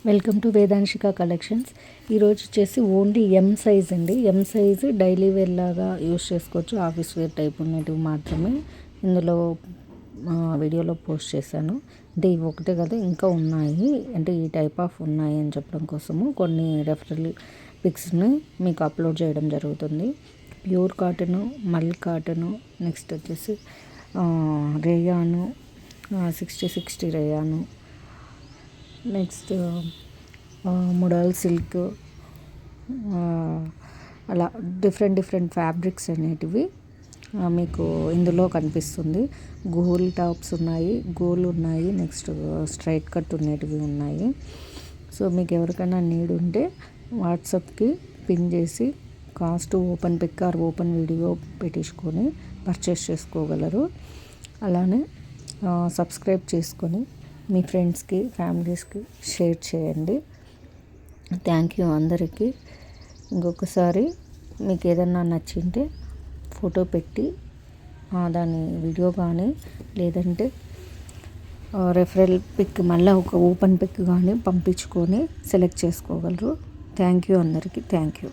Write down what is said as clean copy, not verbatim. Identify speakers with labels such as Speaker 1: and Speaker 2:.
Speaker 1: Welcome to వేదాంశిక collections. ఈరోజు వచ్చేసి only M size అండి. ఎం సైజ్ డైలీ వేర్ లాగా యూస్ చేసుకోవచ్చు. ఆఫీస్ వేర్ టైప్ ఉన్నటివి మాత్రమే ఇందులో వీడియోలో పోస్ట్ చేశాను. అంటే ఇవి ఒకటే కదా, ఇంకా ఉన్నాయి. అంటే ఈ టైప్ ఆఫ్ ఉన్నాయి అని చెప్పడం కోసము కొన్ని రెఫరల్ పిక్స్ని మీకు అప్లోడ్ చేయడం జరుగుతుంది. ప్యూర్ కాటను, మల్ కాటను, నెక్స్ట్ వచ్చేసి రేయాను, 60 రేయాను, నెక్స్ట్ ముడాల్ సిల్క్, అలా డిఫరెంట్ ఫ్యాబ్రిక్స్ అనేటివి మీకు ఇందులో కనిపిస్తుంది. గోల్ టాప్స్ ఉన్నాయి, గోల్ ఉన్నాయి, నెక్స్ట్ స్ట్రైట్ కట్ ఉండేటివి ఉన్నాయి. సో మీకు ఎవరికైనా నీడ్ ఉంటే వాట్సాప్కి పిన్ చేసి cost open pick or open video పెట్టించుకొని పర్చేస్ చేసుకోగలరు. అలానే సబ్స్క్రైబ్ చేసుకొని మీ ఫ్రెండ్స్కి, ఫ్యామిలీస్కి షేర్ చేయండి. థ్యాంక్ యూ అందరికీ. ఇంకొకసారి మీకు ఏదన్నా నచ్చింటే ఫోటో పెట్టి దాని వీడియో కానీ లేదంటే రెఫరల్ పిక్ మళ్ళీ ఒక ఓపెన్ పిక్ కానీ పంపించుకొని సెలెక్ట్ చేసుకోగలరు. థ్యాంక్ యూ అందరికీ. Thank you.